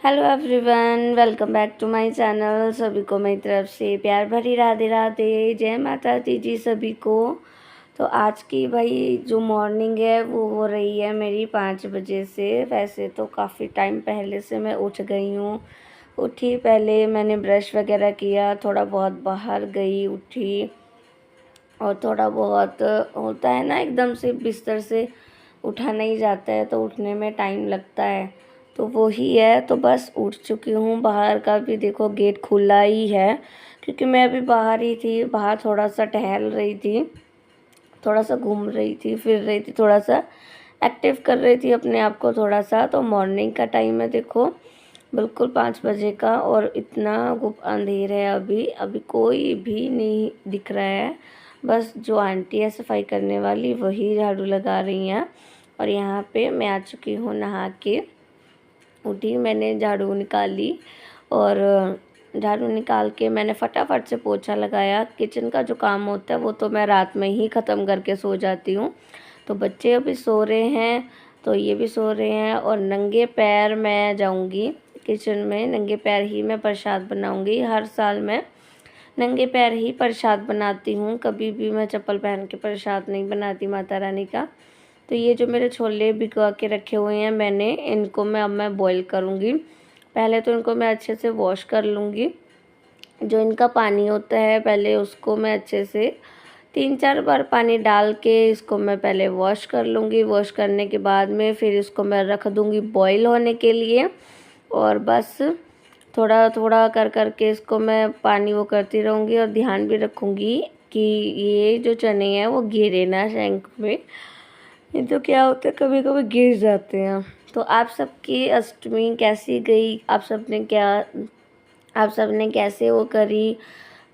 Hello everyone, welcome back to my channel. सभी को मेरी तरफ से प्यार भरी राधे राधे, जय माता दी जी सभी को। तो आज की भाई जो मॉर्निंग है वो हो रही है मेरी 5 बजे से। वैसे तो काफ़ी टाइम पहले से मैं उठ गई हूँ। उठी, पहले मैंने ब्रश वगैरह किया, थोड़ा बहुत बाहर गई, उठी और थोड़ा बहुत होता है ना, एकदम से बिस्तर से उठा नहीं जाता है तो उठने में टाइम लगता है, तो वो ही है। तो बस उठ चुकी हूँ। बाहर का भी देखो गेट खुला ही है, क्योंकि मैं अभी बाहर ही थी। बाहर थोड़ा सा टहल रही थी, थोड़ा सा घूम रही थी, फिर रही थी, थोड़ा सा एक्टिव कर रही थी अपने आप को थोड़ा सा। तो मॉर्निंग का टाइम है, देखो बिल्कुल 5 बजे का, और इतना गुप अंधेर है। अभी अभी कोई भी नहीं दिख रहा है। बस जो आंटी है सफाई करने वाली वही झाड़ू लगा रही हैं। और यहाँ पे मैं आ चुकी हूँ नहा के। उठी, मैंने झाड़ू निकाली और झाड़ू निकाल के मैंने फटाफट से पोछा लगाया। किचन का जो काम होता है वो तो मैं रात में ही ख़त्म करके सो जाती हूँ। तो बच्चे अभी सो रहे हैं, तो ये भी सो रहे हैं। और नंगे पैर मैं जाऊँगी किचन में, नंगे पैर ही मैं प्रसाद बनाऊँगी। हर साल मैं नंगे पैर ही प्रसाद बनाती हूँ, कभी भी मैं चप्पल पहन के प्रसाद नहीं बनाती माता रानी का। तो ये जो मेरे छोले भिगो के रखे हुए हैं मैंने, इनको मैं बॉईल करूँगी। पहले तो इनको मैं अच्छे से वॉश कर लूँगी। जो इनका पानी होता है पहले उसको मैं अच्छे से 3-4 बार पानी डाल के इसको मैं पहले वॉश कर लूँगी। वॉश करने के बाद में फिर इसको मैं रख दूँगी बॉईल होने के लिए। और बस थोड़ा थोड़ा कर कर के इसको मैं पानी वो करती रहूँगी, और ध्यान भी रखूँगी कि ये जो चने हैं वो गिरे ना सिंक में। नहीं तो क्या होता है, कभी कभी गिर जाते हैं। तो आप सबकी अष्टमी कैसी गई? आप सबने कैसे वो करी,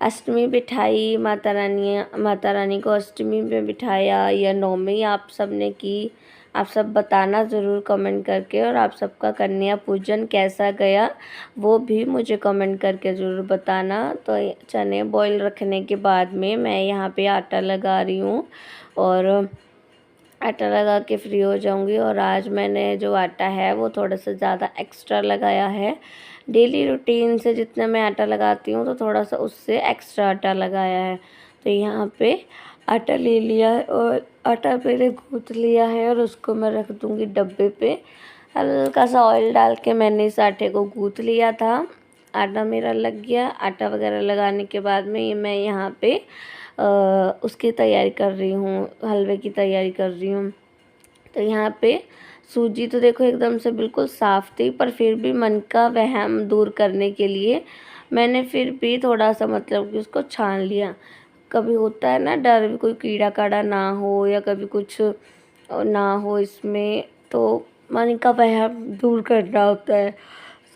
अष्टमी बिठाई? माता रानी को अष्टमी में बिठाया या नौमी आप सबने की? आप सब बताना ज़रूर कमेंट करके। और आप सबका कन्या पूजन कैसा गया वो भी मुझे कमेंट करके ज़रूर बताना। तो चने बॉईल रखने के बाद में मैं यहाँ पे आटा लगा रही हूँ, और आटा लगा के फ्री हो जाऊंगी। और आज मैंने जो आटा है वो थोड़ा सा ज़्यादा एक्स्ट्रा लगाया है। डेली रूटीन से जितना मैं आटा लगाती हूँ तो थोड़ा सा उससे एक्स्ट्रा आटा लगाया है। तो यहाँ पे आटा ले लिया है, और आटा मैंने गूँथ लिया है, और उसको मैं रख दूँगी डब्बे पे। हल्का सा ऑयल डाल के मैंने इस आटे को गूँथ लिया था। आटा मेरा लग गया। आटा वगैरह लगाने के बाद में ये मैं यहाँ पे उसकी तैयारी कर रही हूँ, हलवे की तैयारी कर रही हूँ। तो यहाँ पे सूजी तो देखो एकदम से बिल्कुल साफ़ थी, पर फिर भी मन का वहम दूर करने के लिए मैंने फिर भी थोड़ा सा मतलब कि उसको छान लिया। कभी होता है ना डर, कोई कीड़ा काड़ा ना हो या कभी कुछ ना हो इसमें, तो मन का वहम दूर करना होता है।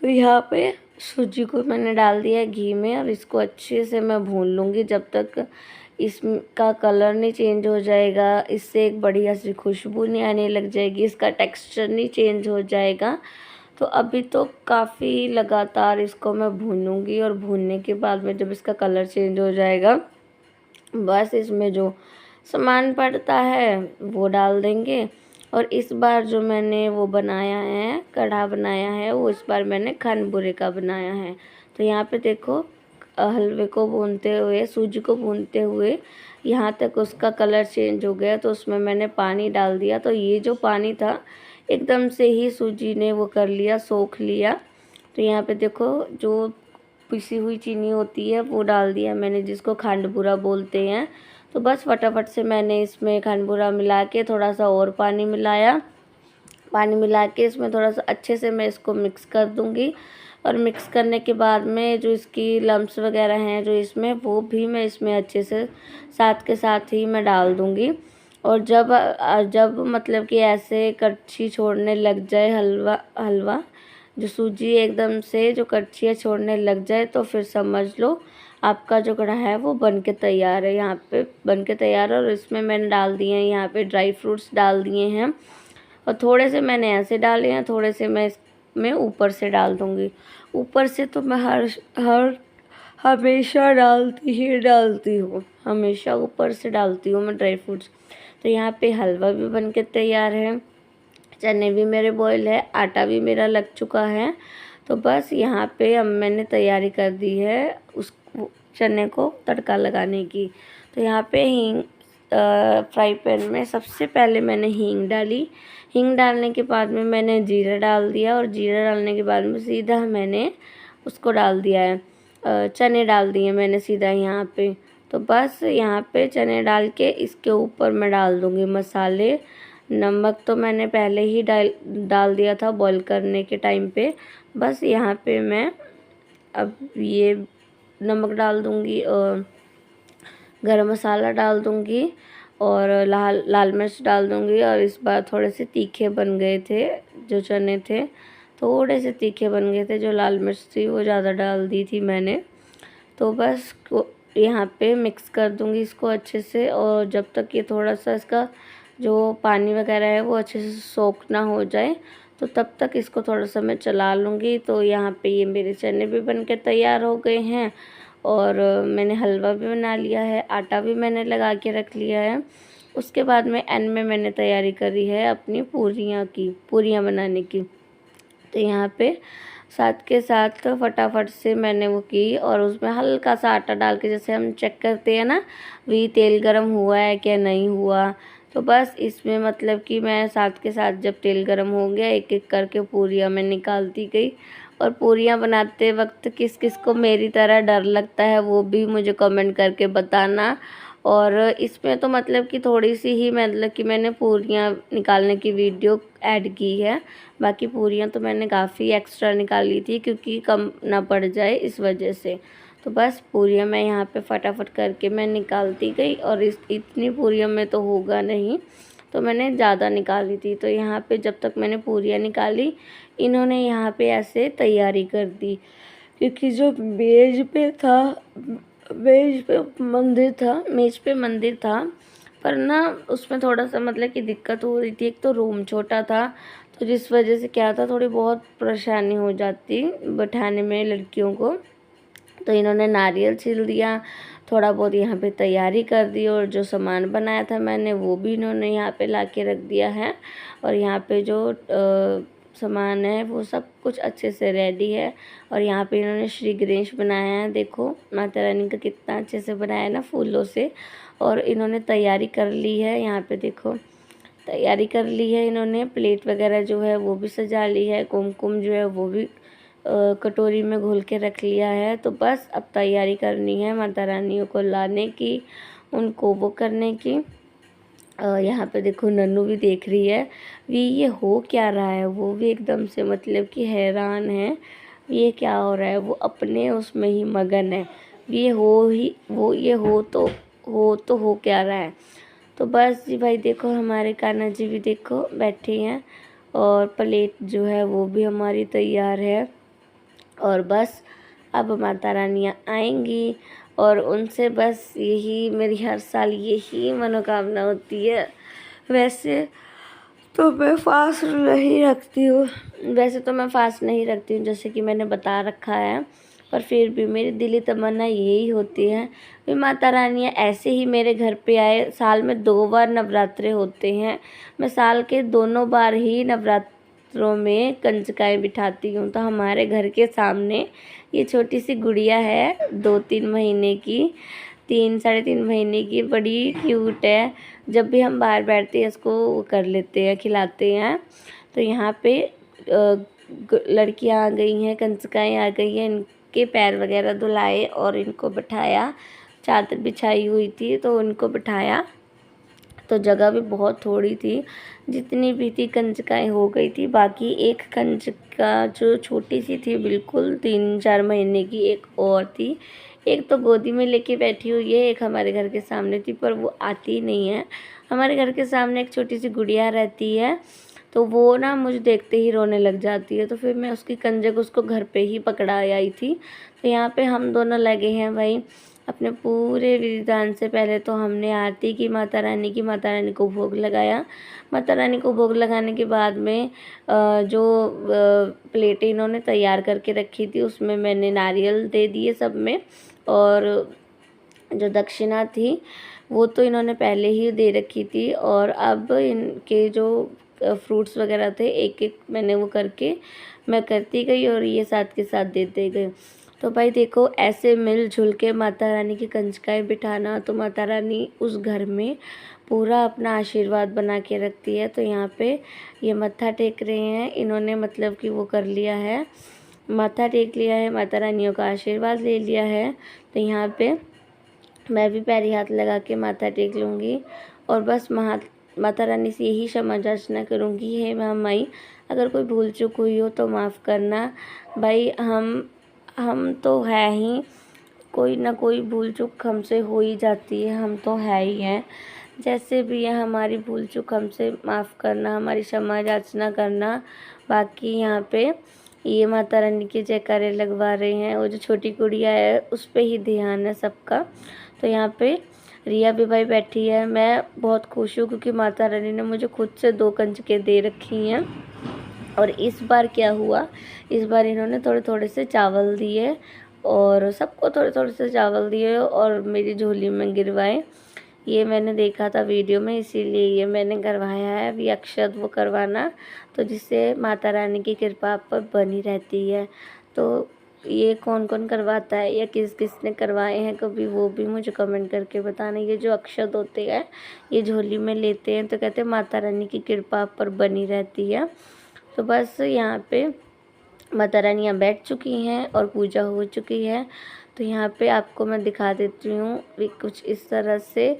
तो यहाँ पे सूजी को मैंने डाल दिया घी में, और इसको अच्छे से मैं भून लूँगी जब तक इसका कलर नहीं चेंज हो जाएगा, इससे एक बढ़िया सी खुशबू नहीं आने लग जाएगी, इसका टेक्सचर नहीं चेंज हो जाएगा। तो अभी तो काफ़ी लगातार इसको मैं भूनूंगी, और भूनने के बाद में जब इसका कलर चेंज हो जाएगा, बस इसमें जो सामान पड़ता है वो डाल देंगे। और इस बार जो मैंने वो बनाया है, कढ़ा बनाया है, वो इस बार मैंने खानपुरे का बनाया है। तो यहाँ पे देखो हलवे को भूनते हुए, सूजी को भूनते हुए यहाँ तक उसका कलर चेंज हो गया, तो उसमें मैंने पानी डाल दिया। तो ये जो पानी था एकदम से ही सूजी ने वो कर लिया, सोख लिया। तो यहाँ पे देखो जो पिसी हुई चीनी होती है वो डाल दिया मैंने, जिसको खांडबूरा बोलते हैं। तो बस फटाफट से मैंने इसमें खांडबूरा मिला के थोड़ा सा और पानी मिलाया। पानी मिला के इसमें थोड़ा सा अच्छे से मैं इसको मिक्स कर दूंगी। और मिक्स करने के बाद में जो इसकी लम्स वगैरह हैं जो इसमें, वो भी मैं इसमें अच्छे से साथ के साथ ही मैं डाल दूंगी। और जब मतलब कि ऐसे कड़छी छोड़ने लग जाए, हलवा हलवा जो सूजी एकदम से जो कड़छियाँ छोड़ने लग जाए, तो फिर समझ लो आपका जो कढ़ा है वो बन के तैयार है। यहाँ पे बन के तैयार है, और इसमें मैंने डाल दिए हैं यहाँ पे ड्राई फ्रूट्स डाल दिए हैं। और थोड़े से मैंने ऐसे डाले हैं, थोड़े से मैं इसमें ऊपर से डाल दूँगी। ऊपर से तो मैं हर हमेशा डालती हूँ, हमेशा ऊपर से डालती हूँ मैं ड्राई फ्रूट्स। तो यहाँ पे हलवा भी बन के तैयार है, चने भी मेरे बॉयल है, आटा भी मेरा लग चुका है। तो बस यहाँ पे अब मैंने तैयारी कर दी है उस चने को तड़का लगाने की। तो यहाँ पे हींग फ्राई पैन में सबसे पहले मैंने हींग डाली। हींग डालने के बाद में मैंने जीरा डाल दिया और जीरा डालने के बाद में सीधा मैंने उसको डाल दिया है चने डाल दिए मैंने सीधा यहाँ पे। तो बस यहाँ पे चने डाल के इसके ऊपर मैं डाल दूँगी मसाले। नमक तो मैंने पहले ही डाल दिया था बॉईल करने के टाइम पे। बस यहाँ पे मैं अब ये नमक डाल दूँगी और गरम मसाला डाल दूँगी और लाल मिर्च डाल दूँगी। और इस बार थोड़े से तीखे बन गए थे जो चने थे, थोड़े से तीखे बन गए थे। जो लाल मिर्च थी वो ज़्यादा डाल दी थी मैंने। तो बस यहाँ पे मिक्स कर दूँगी इसको अच्छे से, और जब तक ये थोड़ा सा इसका जो पानी वगैरह है वो अच्छे से सोख ना हो जाए तो तब तक इसको थोड़ा सा मैं चला लूँगी। तो यहाँ पे ये मेरे चने भी बन के तैयार हो गए हैं और मैंने हलवा भी बना लिया है, आटा भी मैंने लगा के रख लिया है। उसके बाद में एंड में मैंने तैयारी करी है अपनी पूरियाँ बनाने की। तो यहाँ पे साथ के साथ फटाफट से मैंने वो की और उसमें हल्का सा आटा डाल के, जैसे हम चेक करते हैं ना भी तेल गरम हुआ है क्या नहीं हुआ, तो बस इसमें मतलब कि मैं साथ के साथ जब तेल गरम हो गया एक एक करके पूरियाँ मैं निकालती गई। और पूरियाँ बनाते वक्त किस किस को मेरी तरह डर लगता है वो भी मुझे कमेंट करके बताना। और इसमें तो मतलब कि थोड़ी सी ही मतलब कि मैंने पूरियाँ निकालने की वीडियो ऐड की है, बाकी पूरियाँ तो मैंने काफ़ी एक्स्ट्रा निकाली थी क्योंकि कम ना पड़ जाए इस वजह से। तो बस पूरियाँ मैं यहाँ पे फटाफट करके मैं निकालती गई और इतनी पूरियों में तो होगा नहीं, तो मैंने ज़्यादा निकाली थी। तो यहाँ पे जब तक मैंने पूरियाँ निकाली इन्होंने यहाँ पे ऐसे तैयारी कर दी, क्योंकि जो मेज पे मंदिर था पर ना उसमें थोड़ा सा मतलब कि दिक्कत हो रही थी। एक तो रूम छोटा था तो जिस वजह से क्या था थोड़ी बहुत परेशानी हो जाती बैठाने में लड़कियों को। तो इन्होंने नारियल छील दिया, थोड़ा बहुत यहाँ पे तैयारी कर दी और जो सामान बनाया था मैंने वो भी इन्होंने यहाँ पे ला के रख दिया है। और यहाँ पे जो सामान है वो सब कुछ अच्छे से रेडी है। और यहाँ पे इन्होंने श्री गणेश बनाया है, देखो माता रानी का कितना अच्छे से बनाया है ना फूलों से। और इन्होंने तैयारी कर ली है, यहाँ पे देखो तैयारी कर ली है इन्होंने। प्लेट वगैरह जो है वो भी सजा ली है, कुमकुम जो है वो भी कटोरी में घोल के रख लिया है। तो बस अब तैयारी करनी है माता रानियों को लाने की, उनको वो करने की। यहाँ पे देखो नन्नू भी देख रही है ये हो क्या रहा है, वो भी एकदम से मतलब कि हैरान है ये क्या हो रहा है, वो अपने उसमें ही मगन है। ये हो क्या रहा है। तो बस जी भाई देखो हमारे कान्हा जी भी देखो बैठे हैं और प्लेट जो है वो भी हमारी तैयार है। और बस अब माता रानियाँ आएंगी और उनसे बस यही मेरी हर साल यही मनोकामना होती है। वैसे तो मैं फास्ट नहीं रखती हूँ जैसे कि मैंने बता रखा है, पर फिर भी मेरी दिली तमन्ना यही होती है कि माता रानियाँ ऐसे ही मेरे घर पे आए। साल में 2 बार नवरात्रे होते हैं, मैं साल के दोनों बार ही नवरात्रों में कंजकाएँ बिठाती हूँ। तो हमारे घर के सामने ये छोटी सी गुड़िया है 2-3 महीने की, 3-3.5 महीने की, बड़ी क्यूट है। जब भी हम बाहर बैठते हैं इसको वो कर लेते हैं, खिलाते हैं। तो यहाँ पे लड़कियाँ आ गई हैं, कंजकाएँ आ गई हैं, इनके पैर वगैरह धुलाए और इनको बिठाया। चादर बिछाई हुई थी तो उनको बिठाया। तो जगह भी बहुत थोड़ी थी, जितनी भी थी कंजकाएँ हो गई थी। बाकी एक कंजका जो छोटी सी थी बिल्कुल 3-4 महीने की, एक और थी, एक तो गोदी में लेके बैठी हुई है, एक हमारे घर के सामने थी पर वो आती नहीं है। हमारे घर के सामने एक छोटी सी गुड़िया रहती है तो वो ना मुझे देखते ही रोने लग जाती है, तो फिर मैं उसकी कंजक उसको घर पे ही पकड़ा आई थी। तो यहाँ पे हम दोनों लगे हैं भाई अपने पूरे विधान से। पहले तो हमने आरती की माता रानी को भोग लगाया। माता रानी को भोग लगाने के बाद में जो प्लेटें इन्होंने तैयार करके रखी थी उसमें मैंने नारियल दे दिए सब में, और जो दक्षिणा थी वो तो इन्होंने पहले ही दे रखी थी। और अब इनके जो फ्रूट्स वगैरह थे एक एक मैंने वो करके मैं करती गई और ये साथ के साथ देते गए। तो भाई देखो, ऐसे मिलजुल के माता रानी की कंजकाएँ बिठाना, तो माता रानी उस घर में पूरा अपना आशीर्वाद बना के रखती है। तो यहाँ पे ये मत्था टेक रहे हैं, इन्होंने मतलब कि वो कर लिया है, माथा टेक लिया है, माता रानियों का आशीर्वाद ले लिया है। तो यहाँ पे मैं भी पैरी हाथ लगा के माथा टेक लूँगी और बस माता रानी से यही क्षमा याचना करूँगी, हे महामाई अगर कोई भूल चूक हुई हो तो माफ़ करना। भाई हम तो है ही, कोई ना कोई भूल चूक हमसे हो ही जाती है, हम तो है ही हैं। जैसे भी है हमारी भूल चूक हमसे माफ़ करना, हमारी क्षमा याचना करना। बाकी यहाँ पे ये माता रानी के जयकारे लगवा रहे हैं, वो जो छोटी गुड़िया है उस पे ही ध्यान है सबका। तो यहाँ पे रिया भी भाई बैठी है। मैं बहुत खुश हूँ क्योंकि माता रानी ने मुझे खुद से 2 कंजकें दे रखी हैं। और इस बार क्या हुआ, इस बार इन्होंने थोड़े थोड़े से चावल दिए और सबको थोड़े थोड़े से चावल दिए और मेरी झोली में गिरवाए। ये मैंने देखा था वीडियो में, इसीलिए ये मैंने करवाया है। अभी अक्षत वो करवाना, तो जिससे माता रानी की कृपा आप पर बनी रहती है। तो ये कौन कौन करवाता है या किस किस ने करवाए हैं कभी, वो भी मुझे कमेंट करके बताना। ये जो अक्षत होते हैं ये झोली में लेते हैं तो कहते हैं माता रानी की कृपा आप पर बनी रहती है। तो बस यहाँ पे माता रानियाँ बैठ चुकी हैं और पूजा हो चुकी है। तो यहाँ पे आपको मैं दिखा देती हूँ, कुछ इस तरह से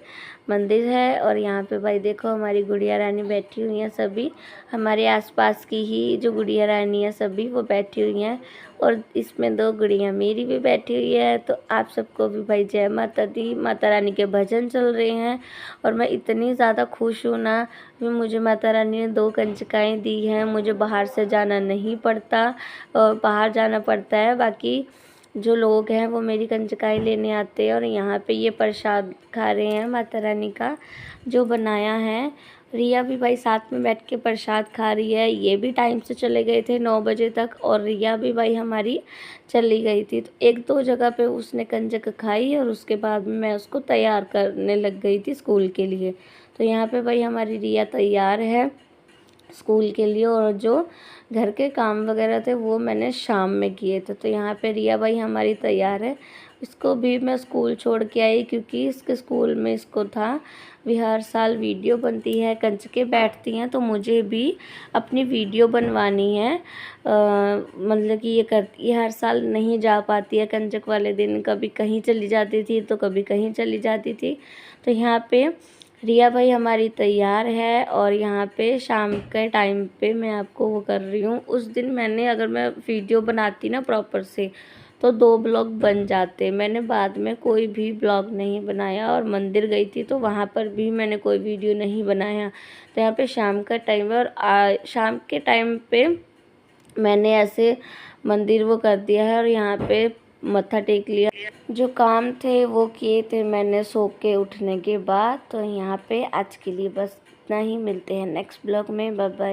मंदिर है। और यहाँ पे भाई देखो हमारी गुड़िया रानी बैठी हुई हैं, सभी हमारे आसपास की ही जो गुड़िया रानी है सभी वो बैठी हुई हैं। और इसमें 2 गुड़िया मेरी भी बैठी हुई है। तो आप सबको भी भाई जय माता दी। माता रानी के भजन चल रहे हैं और मैं इतनी ज़्यादा खुश हूँ ना, मुझे माता रानी ने 2 कंजकाएँ दी हैं, मुझे बाहर से जाना नहीं पड़ता और बाहर जाना पड़ता है। बाकी जो लोग हैं वो मेरी कंजकाएँ लेने आते हैं और यहाँ पे ये प्रसाद खा रहे हैं माता रानी का जो बनाया है। रिया भी भाई साथ में बैठ के प्रसाद खा रही है। ये भी टाइम से चले गए थे 9 बजे तक और रिया भी भाई हमारी चली गई थी। तो 1-2 जगह पे उसने कंजक खाई और उसके बाद में मैं उसको तैयार करने लग गई थी स्कूल के लिए। तो यहाँ पे भाई हमारी रिया तैयार है स्कूल के लिए और जो घर के काम वगैरह थे वो मैंने शाम में किए थे। तो यहाँ पे रिया भाई हमारी तैयार है। इसको भी मैं स्कूल छोड़ के आई क्योंकि इसके स्कूल में इसको था भी हर साल वीडियो बनती है, कंजकें बैठती हैं, तो मुझे भी अपनी वीडियो बनवानी है। मतलब कि ये हर साल नहीं जा पाती है कंजक वाले दिन, कभी कहीं चली जाती थी तो कभी कहीं चली जाती थी। तो यहाँ पे रिया भाई हमारी तैयार है और यहाँ पे शाम के टाइम पे मैं आपको वो कर रही हूँ। उस दिन मैंने अगर मैं वीडियो बनाती ना प्रॉपर से तो 2 ब्लॉग बन जाते। मैंने बाद में कोई भी ब्लॉग नहीं बनाया और मंदिर गई थी तो वहाँ पर भी मैंने कोई वीडियो नहीं बनाया। तो यहाँ पे शाम का टाइम है और शाम के टाइम पे मैंने ऐसे मंदिर वो कर दिया है और यहाँ पे मत्था टेक लिया। जो काम थे वो किए थे मैंने सो के उठने के बाद। तो यहाँ पे आज के लिए बस इतना ही, मिलते हैं नेक्स्ट ब्लॉग में, बाय बाय।